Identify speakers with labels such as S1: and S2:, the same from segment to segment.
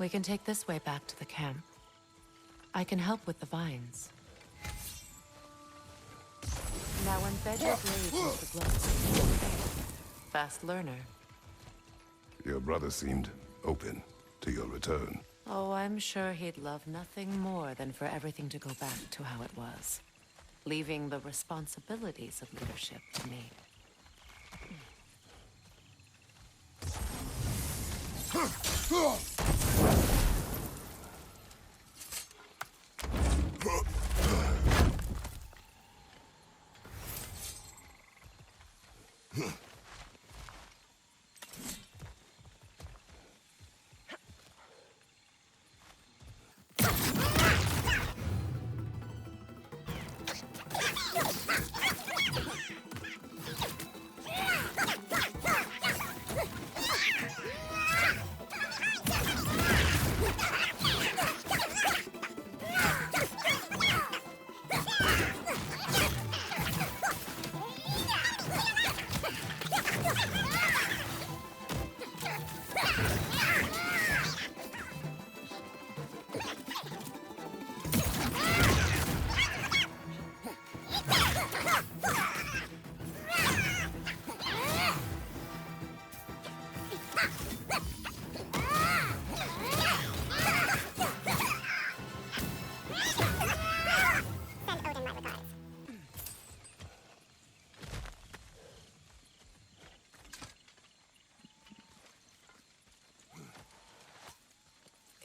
S1: We can take this way back to the camp. I can help with the vines. Now embed your blades with the gloves. Fast learner.
S2: Your brother seemed open to your return.
S1: Oh, I'm sure he'd love nothing more than for everything to go back to how it was, leaving the responsibilities of leadership to me.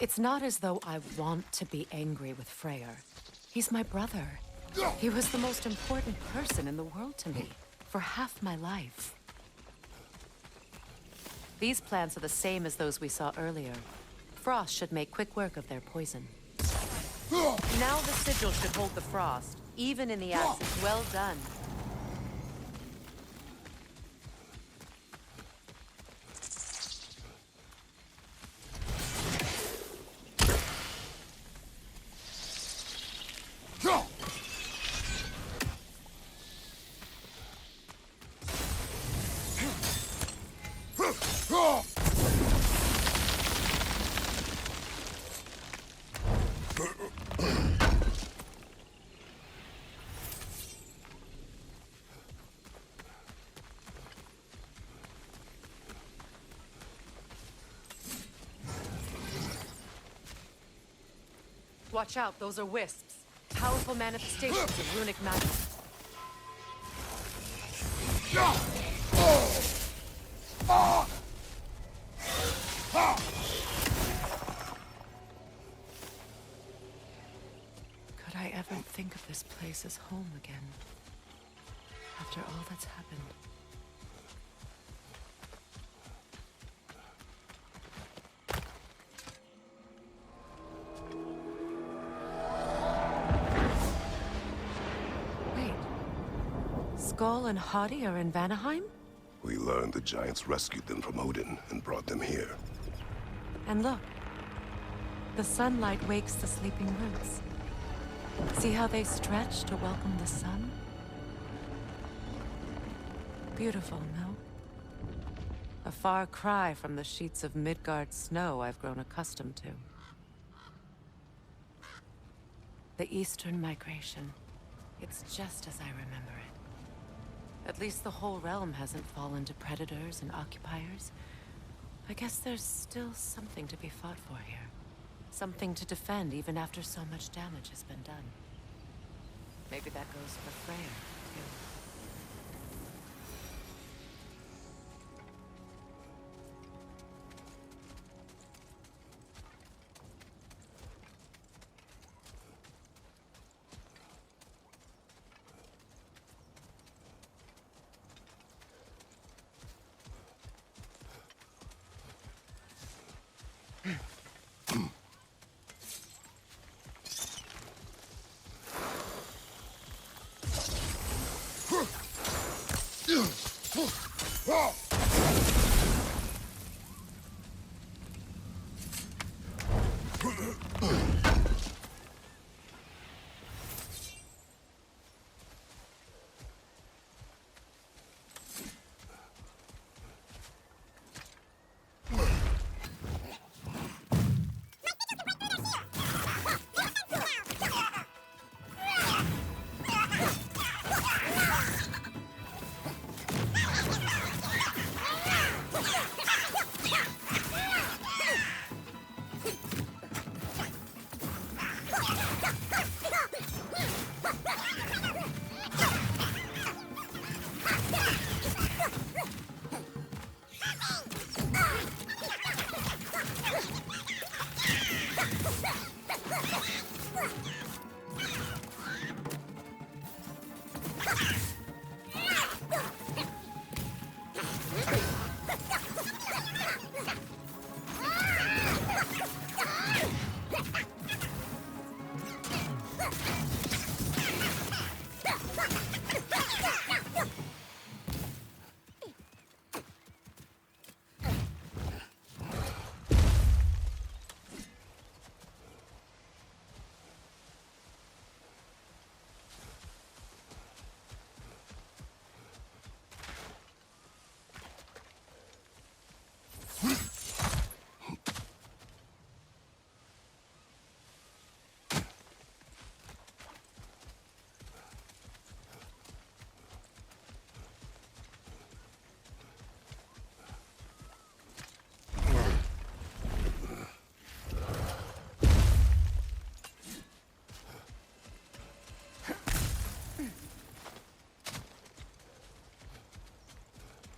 S1: It's not as though I want to be angry with Freyr. He's my brother. He was the most important person in the world to me, for half my life. These plants are the same as those we saw earlier. Frost should make quick work of their poison. Now the sigil should hold the frost, even in the absence. Well done. Watch out, those are wisps. Powerful manifestations of runic magic. Could I ever think of this place as home again? After all that's happened. Skull and Hadi are in Vanaheim?
S2: We learned the giants rescued them from Odin and brought them here.
S1: And look. The sunlight wakes the sleeping roots. See how they stretch to welcome the sun? Beautiful, no? A far cry from the sheets of Midgard snow I've grown accustomed to. The Eastern migration. It's just as I remember it. At least the whole realm hasn't fallen to predators and occupiers. I guess there's still something to be fought for here. Something to defend even after so much damage has been done. Maybe that goes for Freyr, too.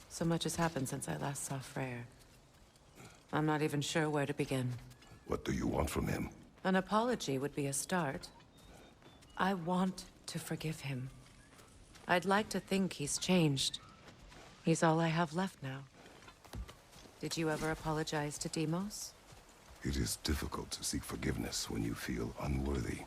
S1: So much has happened since I last saw Freyr. I'm not even sure where to begin.
S2: What do you want from him?
S1: An apology would be a start. I want to forgive him. I'd like to think he's changed. He's all I have left now. Did you ever apologize to Deimos?
S2: It is difficult to seek forgiveness when you feel unworthy.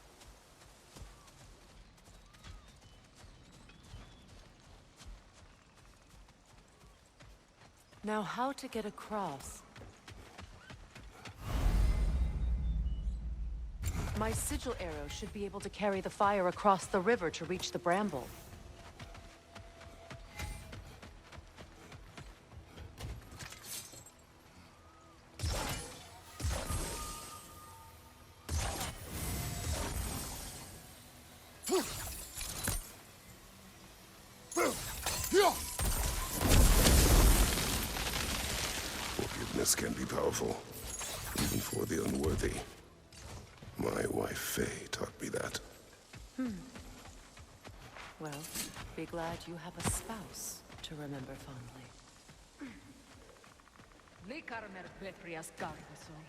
S1: Now, how to get across? My sigil arrow should be able to carry the fire across the river to reach the bramble.
S2: Forgiveness can be powerful, even for the unworthy. My wife Faye taught me that.
S1: Well, be glad you have a spouse to remember fondly.
S3: Likarmer Betrias Gargason.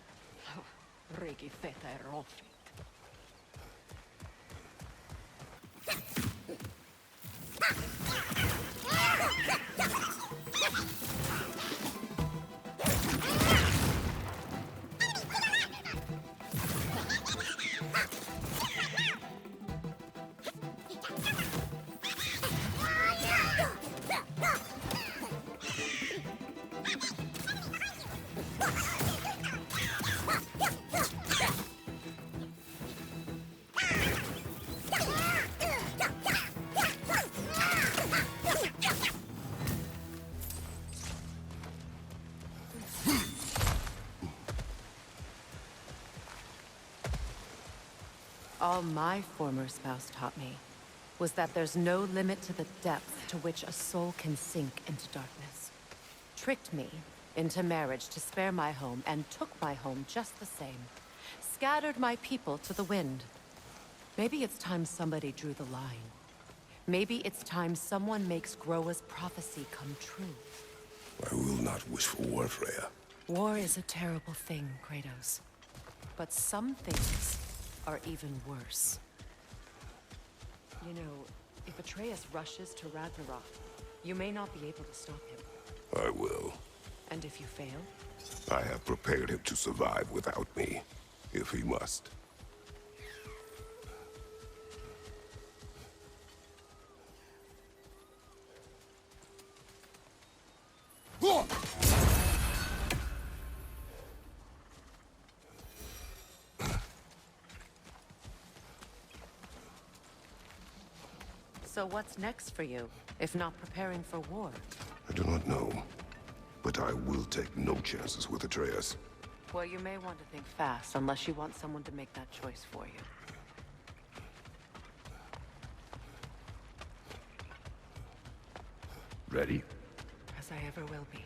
S3: Regi feta e rofi.
S1: All my former spouse taught me was that there's no limit to the depth to which a soul can sink into darkness. Tricked me into marriage to spare my home and took my home just the same. Scattered my people to the wind. Maybe it's time somebody drew the line. Maybe it's time someone makes Groa's prophecy come true.
S2: I will not wish for war, Freya.
S1: War is a terrible thing, Kratos. But some things are even worse. You know, if Atreus rushes to Ragnarok, you may not be able to stop him.
S2: I will.
S1: And if you fail?
S2: I have prepared him to survive without me, if he must.
S1: So what's next for you, if not preparing for war?
S2: I do not know, but I will take no chances with Atreus.
S1: Well, you may want to think fast, unless you want someone to make that choice for you.
S2: Ready?
S1: As I ever will be.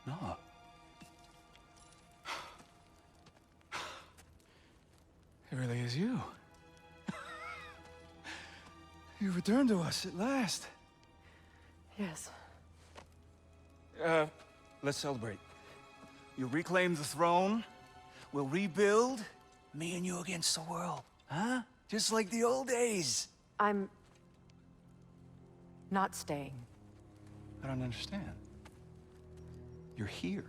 S4: No. It really is you. You returned to us at last.
S1: Yes.
S4: Let's celebrate. You reclaim the throne. We'll rebuild. Me and you against the world. Huh? Just like the old days.
S1: I'm not staying.
S4: I don't understand. You're here.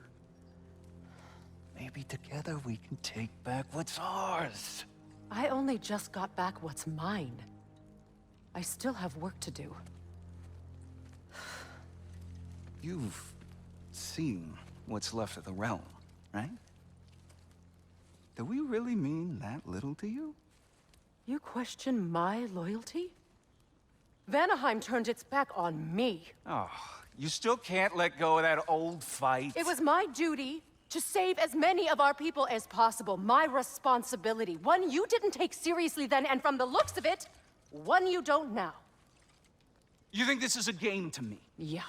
S4: Maybe together we can take back what's ours.
S1: I only just got back what's mine. I still have work to do.
S4: You've seen what's left of the realm, right? Do we really mean that little to you?
S1: You question my loyalty? Vanaheim turned its back on me.
S4: Oh, you still can't let go of that old fight?
S1: It was my duty to save as many of our people as possible. My responsibility. One you didn't take seriously then, and from the looks of it, one you don't now.
S4: You think this is a game to me?
S1: Yeah.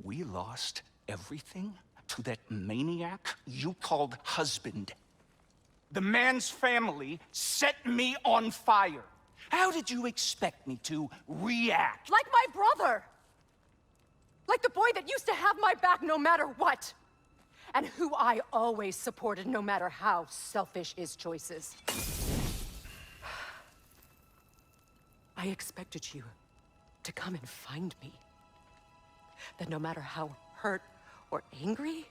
S4: We lost everything to that maniac you called husband. The man's family set me on fire. How did you expect me to react?
S1: Like my brother! Like the boy that used to have my back no matter what! And who I always supported no matter how selfish his choices. I expected you to come and find me. That no matter how hurt or angry,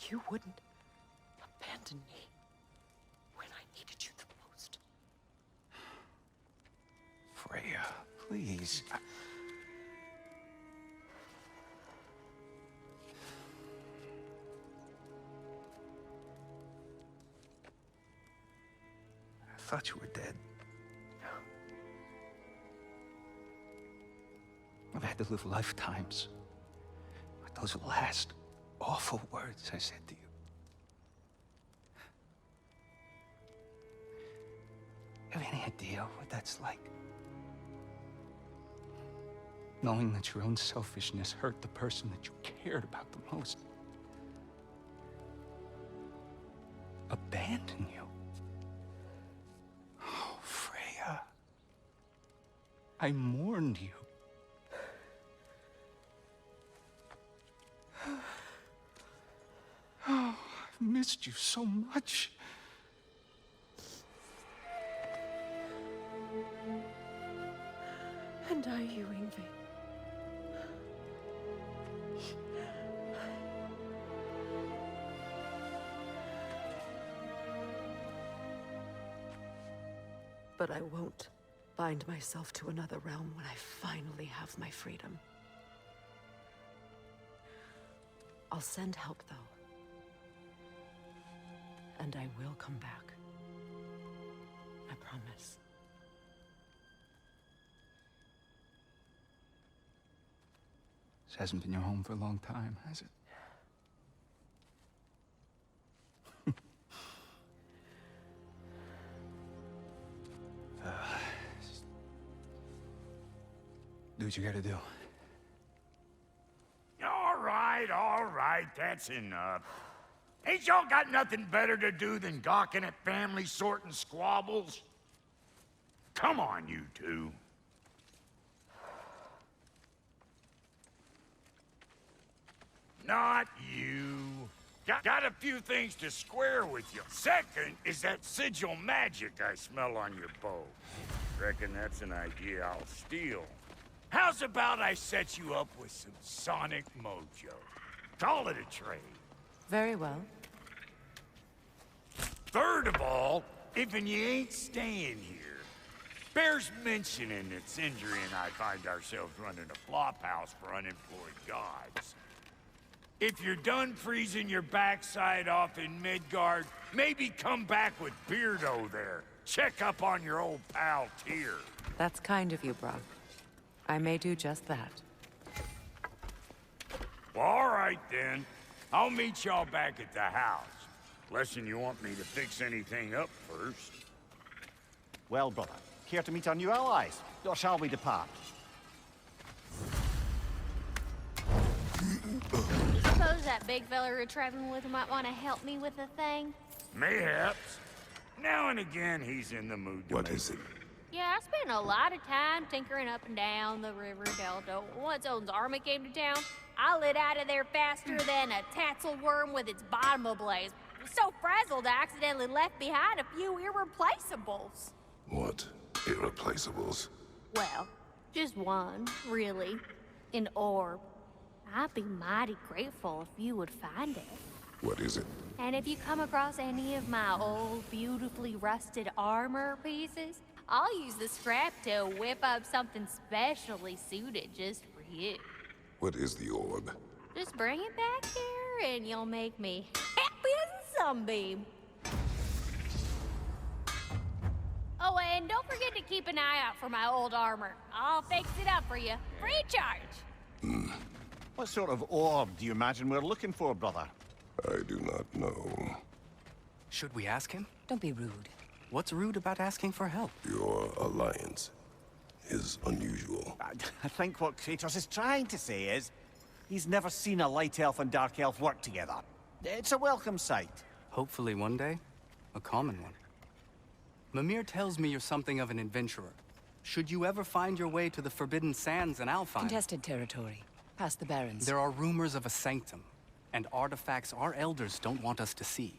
S1: you wouldn't abandon me when I needed you the most.
S4: Freya, please. I thought you were dead. I've had to live lifetimes with those last awful words I said to you. You have any idea what that's like? Knowing that your own selfishness hurt the person that you cared about the most. Abandon you. Oh, Freya. I mourned you. Oh, I've missed you so much.
S1: And I you, Yngvi. But I won't bind myself to another realm when I finally have my freedom. I'll send help, though. And I will come back. I promise.
S4: This hasn't been your home for a long time, has it? Do what you gotta do.
S5: All right, that's enough. Ain't y'all got nothing better to do than gawking at family sorting squabbles? Come on, you two. Not you. Got a few things to square with you. Second is that sigil magic I smell on your bow. Reckon that's an idea I'll steal. How's about I set you up with some sonic mojo? Call it a trade.
S1: Very well.
S5: Third of all, if you ain't staying here, bears mentioning that Sindri and I find ourselves running a flop house for unemployed gods. If you're done freezing your backside off in Midgard, maybe come back with Beardo there. Check up on your old pal Tyr.
S1: That's kind of you, Brock. I may do just that.
S5: Well, all right then. I'll meet y'all back at the house. Lesson you want me to fix anything up first.
S6: Well, brother, care to meet our new allies? Or shall we depart?
S7: Suppose that big fella you're traveling with might want to help me with a thing?
S5: Mayhaps. Now and again, he's in the mood to
S2: What
S5: make
S2: is it?
S7: Yeah, I spent a lot of time tinkering up and down the river delta. Once Odin's army came to town, I lit out of there faster than a tassel worm with its bottom ablaze. So frazzled, I accidentally left behind a few irreplaceables.
S2: What? Irreplaceables?
S7: Well, just one, really. An orb. I'd be mighty grateful if you would find it.
S2: What is it?
S7: And if you come across any of my old, beautifully rusted armor pieces, I'll use the scrap to whip up something specially suited just for you.
S2: What is the orb?
S7: Just bring it back here and you'll make me happy as a sunbeam. Oh, and don't forget to keep an eye out for my old armor. I'll fix it up for you, free charge.
S6: What sort of orb do you imagine we're looking for, brother?
S2: I do not know.
S8: Should we ask him?
S9: Don't be rude.
S8: What's rude about asking for help?
S2: Your alliance is unusual.
S6: I think what Kratos is trying to say is, he's never seen a light elf and dark elf work together. It's a welcome sight.
S8: Hopefully one day, a common one. Mimir tells me you're something of an adventurer. Should you ever find your way to the Forbidden Sands in Alfheim...
S9: Contested territory. Past the Barrens.
S8: There are rumors of a sanctum, and artifacts our elders don't want us to see.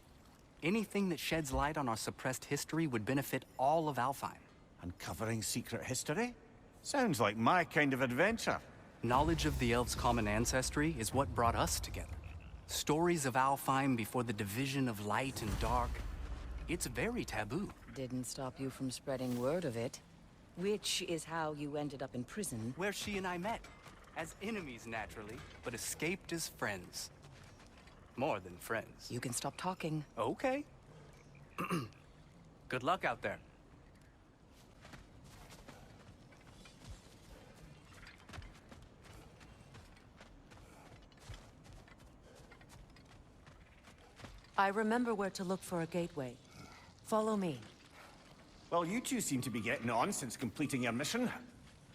S8: Anything that sheds light on our suppressed history would benefit all of Alfheim.
S6: Uncovering secret history? Sounds like my kind of adventure.
S8: Knowledge of the elves' common ancestry is what brought us together. Stories of Alfheim before the division of light and dark. It's very taboo.
S9: Didn't stop you from spreading word of it. Which is how you ended up in prison.
S8: Where she and I met. As enemies, naturally, but escaped as friends. More than friends.
S9: You can stop talking.
S8: Okay. Good luck out there.
S1: I remember where to look for a gateway. Follow me.
S6: Well, you two seem to be getting on since completing your mission.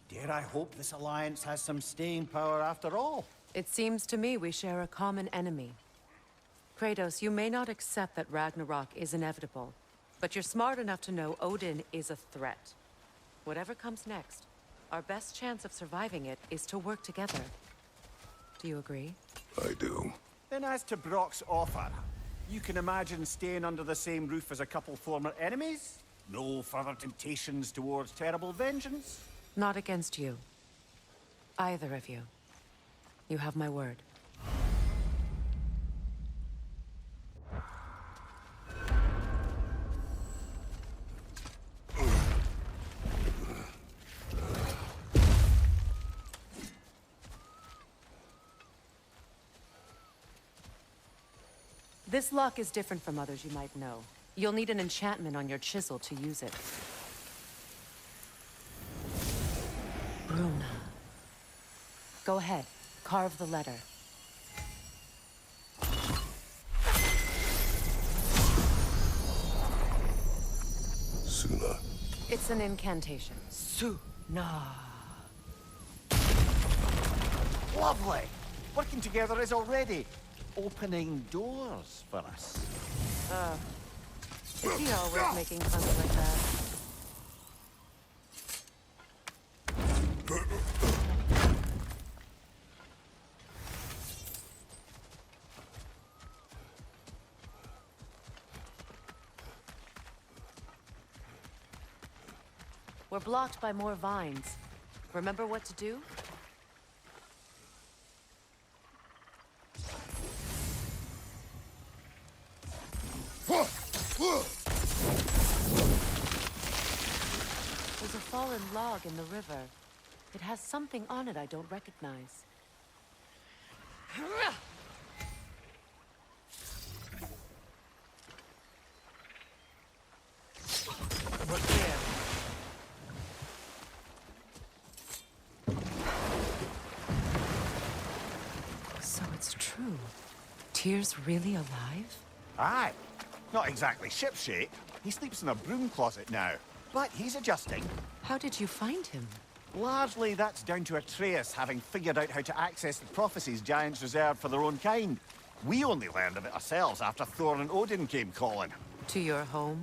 S6: Dare I hope this alliance has some staying power after all?
S1: It seems to me we share a common enemy. Kratos, you may not accept that Ragnarok is inevitable, but you're smart enough to know Odin is a threat. Whatever comes next, our best chance of surviving it is to work together. Do you agree?
S2: I do.
S6: Then as to Brock's offer, you can imagine staying under the same roof as a couple former enemies? No further temptations towards terrible vengeance?
S1: Not against you. Either of you. You have my word. This lock is different from others you might know. You'll need an enchantment on your chisel to use it. Bruna. Go ahead. Carve the letter.
S2: Suna.
S1: It's an incantation. Suna.
S6: Lovely! Working together is already opening doors for us.
S1: Is he always making puns like that? We're blocked by more vines. Remember what to do? There's a fallen log in the river. It has something on it I don't recognize. We're clear. So it's true. Tyr's really alive?
S6: Aye. Not exactly shipshape. He sleeps in a broom closet now. But he's adjusting.
S1: How did you find him?
S6: Largely, that's down to Atreus having figured out how to access the prophecies giants reserved for their own kind. We only learned of it ourselves after Thor and Odin came calling.
S1: To your home?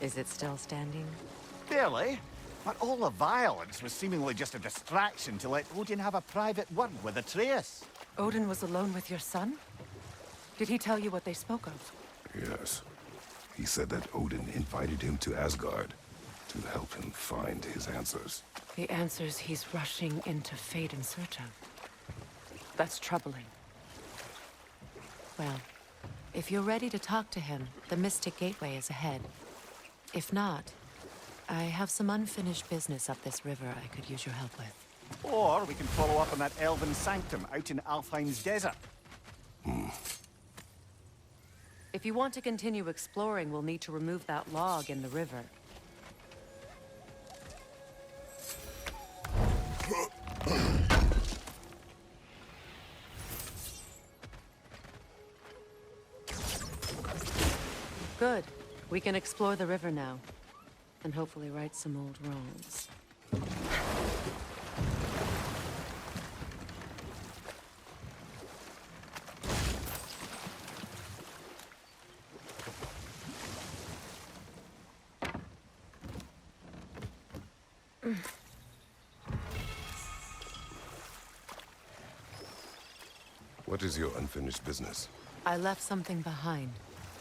S1: Is it still standing?
S6: Barely. But all the violence was seemingly just a distraction to let Odin have a private word with Atreus.
S1: Odin was alone with your son? Did he tell you what they spoke of?
S2: Yes. He said that Odin invited him to Asgard to help him find his answers.
S1: The answers he's rushing into fate in search of. That's troubling. Well, if you're ready to talk to him, the Mystic Gateway is ahead. If not, I have some unfinished business up this river I could use your help with.
S6: Or we can follow up on that elven sanctum out in Alfheim's desert.
S1: If you want to continue exploring, we'll need to remove that log in the river. Good. We can explore the river now. And hopefully right some old wrongs.
S2: What is your unfinished business?
S1: I left something behind,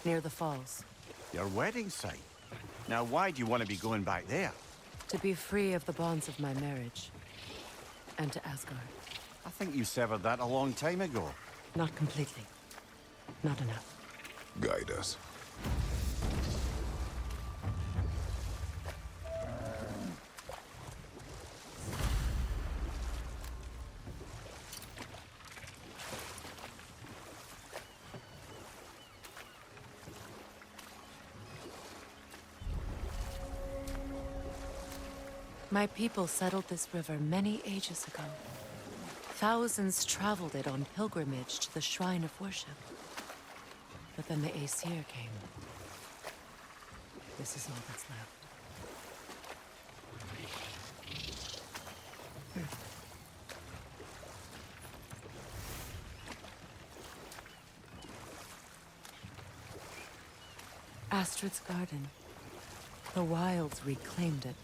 S1: near the falls.
S6: Your wedding site. Now, why do you want to be going back there?
S1: To be free of the bonds of my marriage. And to Asgard.
S6: I think you severed that a long time ago.
S1: Not completely. Not enough.
S2: Guide us.
S1: My people settled this river many ages ago. Thousands traveled it on pilgrimage to the shrine of worship. But then the Aesir came. This is all that's left. Astrid's garden. The wilds reclaimed it.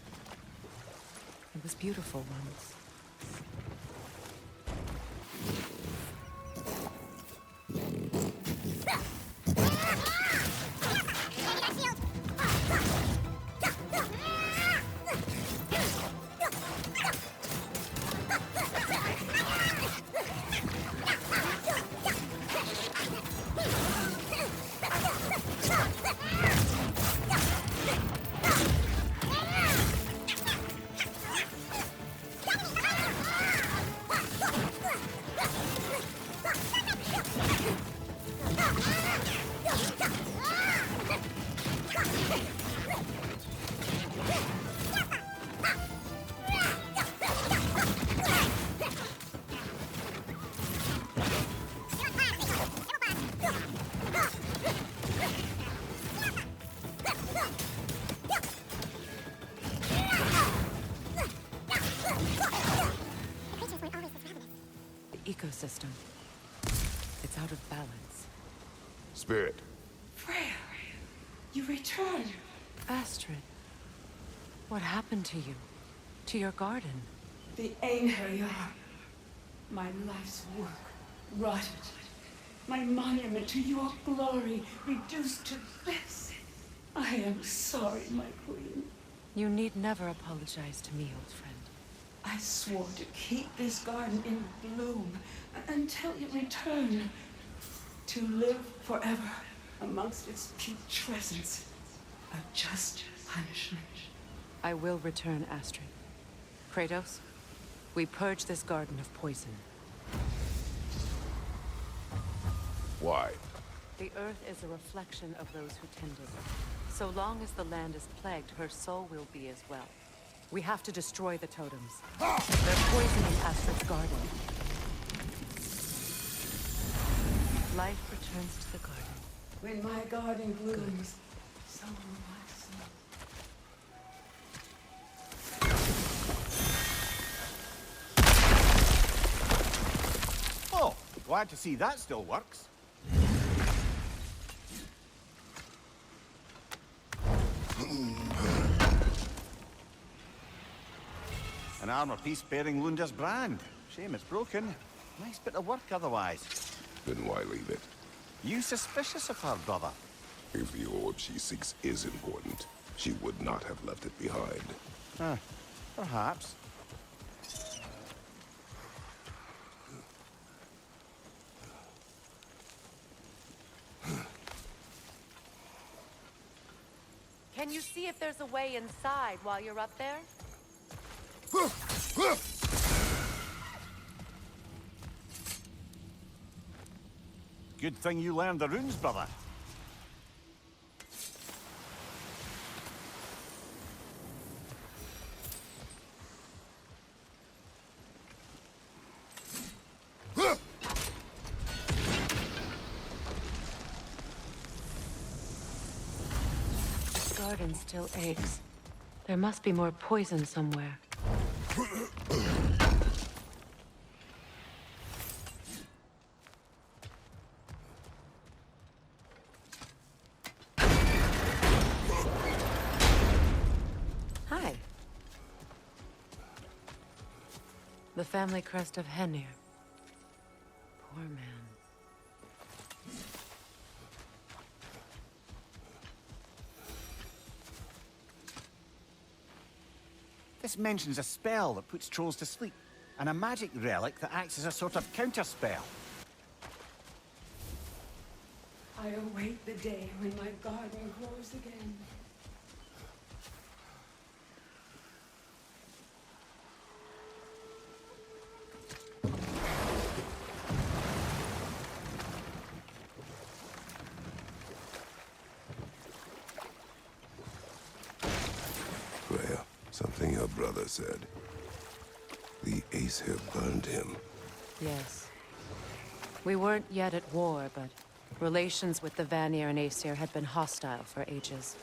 S1: It was beautiful once. Ecosystem. It's out of balance.
S2: Spirit.
S10: Freya, you returned.
S1: Astrid, what happened to you? To your garden?
S10: The Einherjar. My life's work rotted. My monument to your glory reduced to this. I am sorry, my queen.
S1: You need never apologize to me, old friend.
S10: I swore to keep this garden in bloom until you return. To live forever amongst its putrescence. A just punishment.
S1: I will return, Astrid. Kratos, we purge this garden of poison.
S2: Why?
S1: The earth is a reflection of those who tend it. So long as the land is plagued, her soul will be as well. We have to destroy the totems. They're poisoning Astrid's garden. Life returns to the garden.
S10: When my garden blooms, so will my soul.
S6: Oh, glad to see that still works. An armor piece bearing Lunda's brand. Shame it's broken. Nice bit of work otherwise.
S2: Then why leave it?
S6: You suspicious of her, brother?
S2: If the orb she seeks is important, she would not have left it behind.
S6: Perhaps.
S1: Can you see if there's a way inside while you're up there?
S6: Good thing you learned the runes, brother.
S1: The garden still aches. There must be more poison somewhere. Hi. The family crest of Henir. Poor man.
S6: This mentions a spell that puts trolls to sleep, and a magic relic that acts as a sort of counterspell.
S10: I await the day when my garden grows again.
S2: Freya, something your brother said. The Aesir burned him.
S1: Yes. We weren't yet at war, but relations with the Vanir and Aesir had been hostile for ages.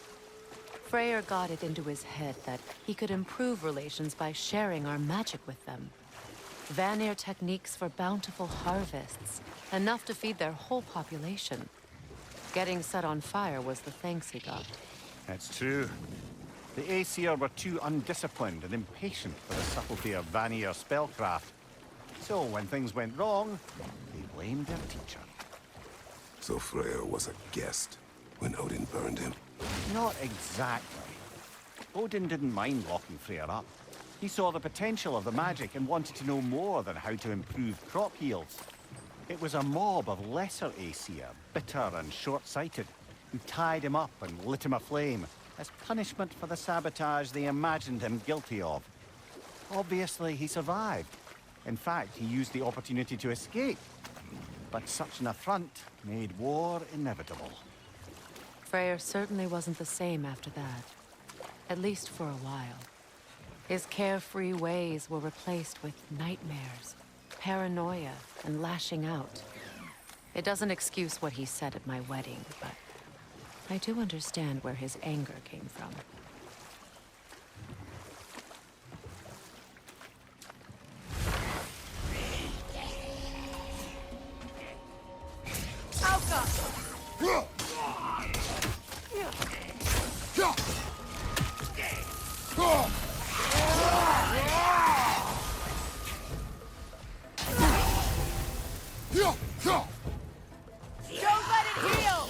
S1: Freyr got it into his head that he could improve relations by sharing our magic with them. Vanir techniques for bountiful harvests, enough to feed their whole population. Getting set on fire was the thanks he got.
S6: That's true. The Aesir were too undisciplined and impatient for the subtlety of Vanir spellcraft. So when things went wrong, they blamed their teacher.
S2: So Freya was a guest when Odin burned him.
S6: Not exactly. Odin didn't mind locking Freyr up. He saw the potential of the magic and wanted to know more than how to improve crop yields. It was a mob of lesser Aesir, bitter and short-sighted, who tied him up and lit him aflame as punishment for the sabotage they imagined him guilty of. Obviously, he survived. In fact, he used the opportunity to escape. But such an affront made war inevitable.
S1: Freyr certainly wasn't the same after that. At least for a while. His carefree ways were replaced with nightmares, paranoia, and lashing out. It doesn't excuse what he said at my wedding, but I do understand where his anger came from.
S7: Don't let it heal!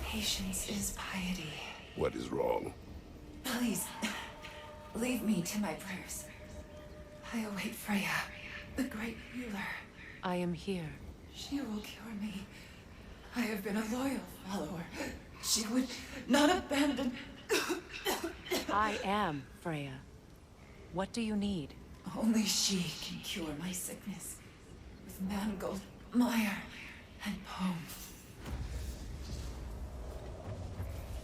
S10: Patience is piety.
S2: What is wrong?
S10: Please, leave me to my prayers. I await Freya, the great healer.
S1: I am here.
S10: She will cure me. I have been a loyal follower. She would not abandon...
S1: I am Freya. What do you need?
S10: Only she can cure my sickness. With mangold, mire, and poem.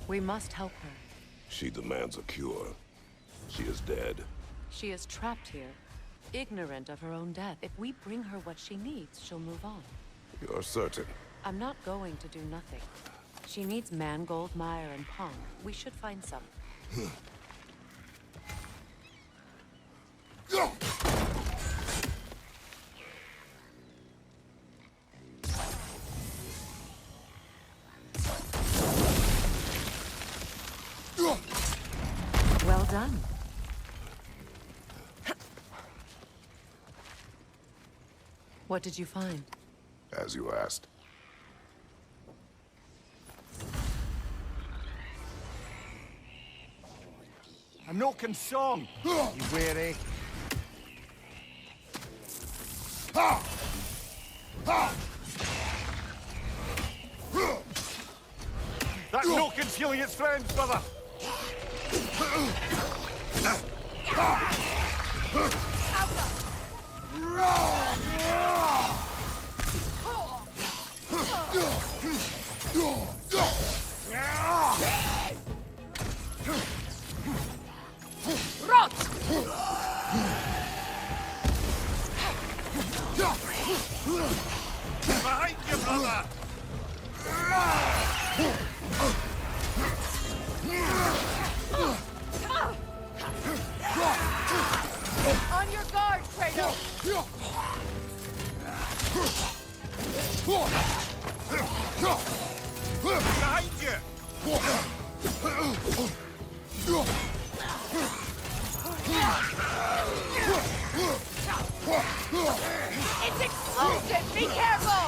S1: We must help her.
S2: She demands a cure. She is dead.
S1: She is trapped here, ignorant of her own death. If we bring her what she needs, she'll move on.
S2: You're certain?
S1: I'm not going to do nothing. She needs mangold, mire, and pong. We should find some. done. What did you find?
S2: As you asked.
S6: A Noken song! You weary? That Noken's healing its friends, brother! Behind you, brother!
S3: On your guard, Kratos!
S6: Behind you!
S3: It's explosive! Be careful!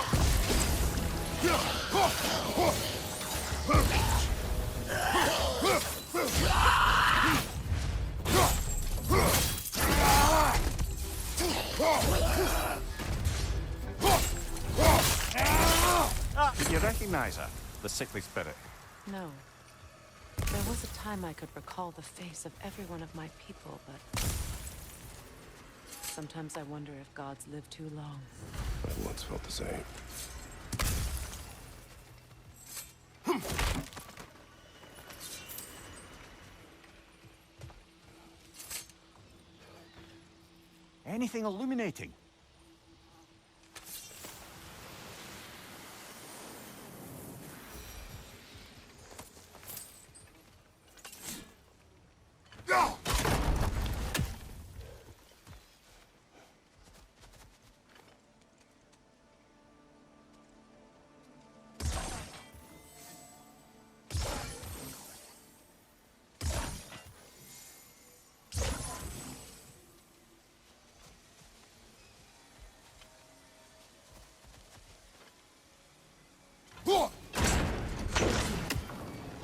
S6: Did you recognize her? The sickly spirit?
S1: No. There was a time I could recall the face of every one of my people, but... sometimes I wonder if gods live too long.
S2: I once felt the same.
S6: Anything illuminating?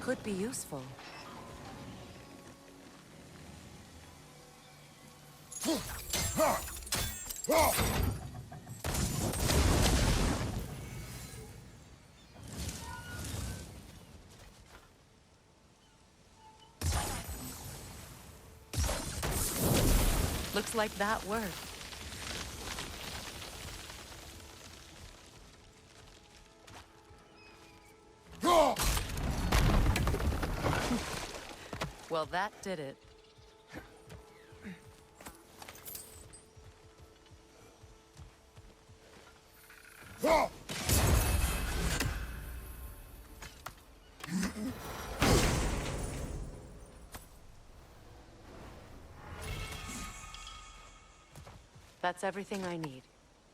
S1: Could be useful. Looks like that worked. Well, that did it. That's everything I need.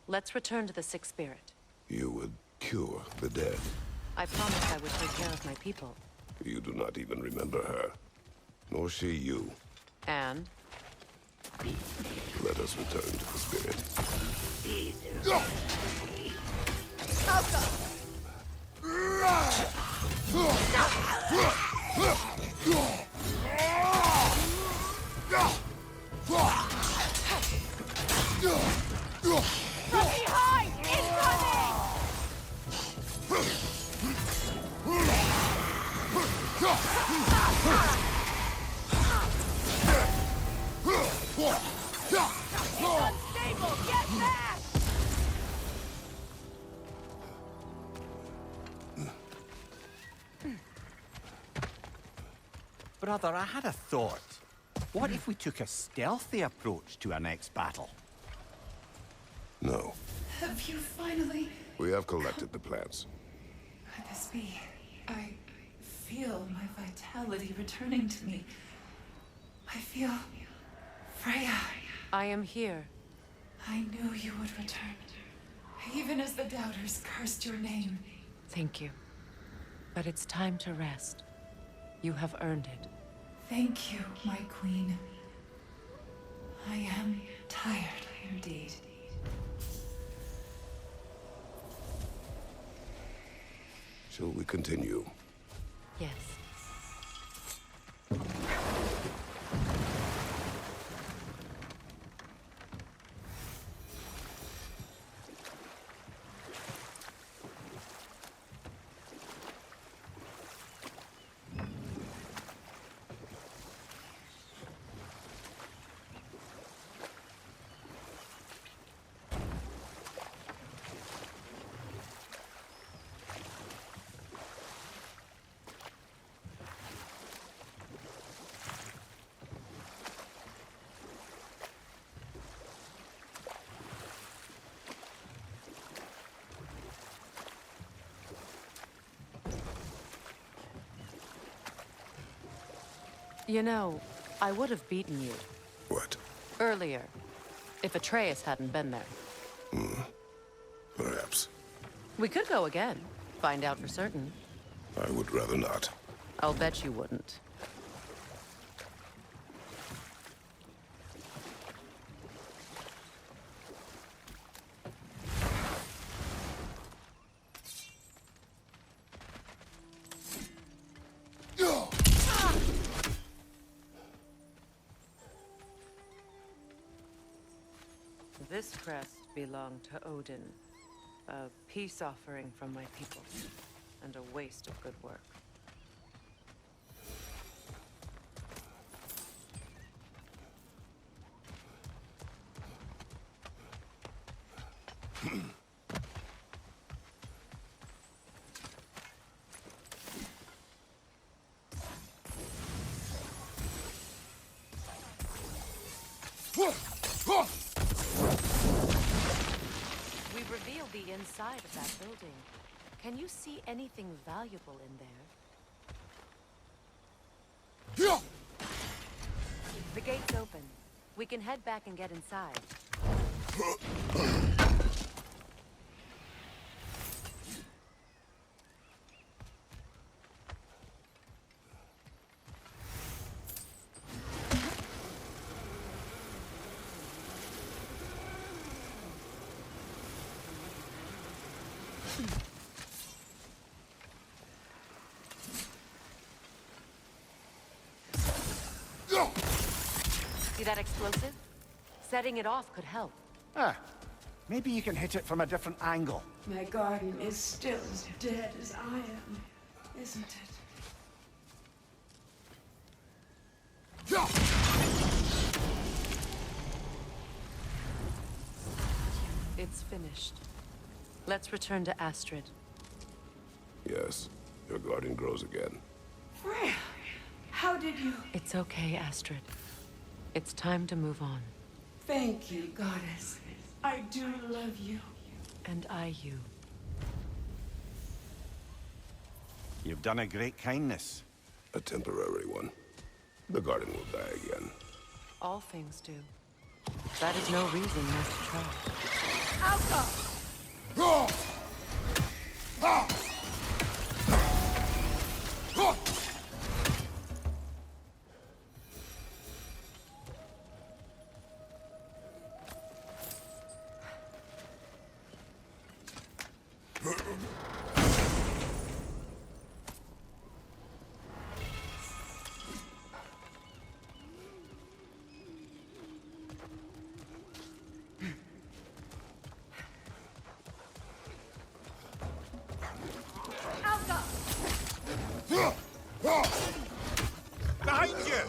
S1: Let's return to the Sick Spirit.
S2: You would cure the dead.
S1: I promised I would take care of my people.
S2: You do not even remember her. Nor she you.
S1: And?
S2: Let us return to the spirit.
S3: From behind! Incoming! It's unstable! Get back!
S6: Brother, I had a thought. What if we took a stealthy approach to our next battle?
S2: No.
S10: Have you finally...
S2: We have collected the plants.
S10: Could this be? I feel my vitality returning to me. I feel... Freya.
S1: I am here.
S10: I knew you would return. Even as the doubters cursed your name.
S1: Thank you. But it's time to rest. You have earned it.
S10: Thank you, my queen. I am tired indeed.
S2: Shall we continue?
S1: Yes. You know, I would have beaten you.
S2: What?
S1: Earlier, if Atreus hadn't been there.
S2: Perhaps.
S1: We could go again, find out for certain.
S2: I would rather not.
S1: I'll bet you wouldn't. This crest belonged to Odin, a peace offering from my people, and a waste of good work. We've revealed the inside of that building. Can you see anything valuable in there? The gate's open. We can head back and get inside. See that explosive? Setting it off could help.
S6: Ah, maybe you can hit it from a different angle.
S10: My garden is still as dead as I am, isn't it?
S1: It's finished. Let's return to Astrid.
S2: Yes, your garden grows again.
S10: Freya, how did you...
S1: It's okay, Astrid. It's time to move on.
S10: Thank you, goddess. I do love you.
S1: And I you.
S6: You've done a great kindness.
S2: A temporary one. The garden will die again.
S1: All things do. That is no reason not to try.
S3: Alka!
S5: Behind you!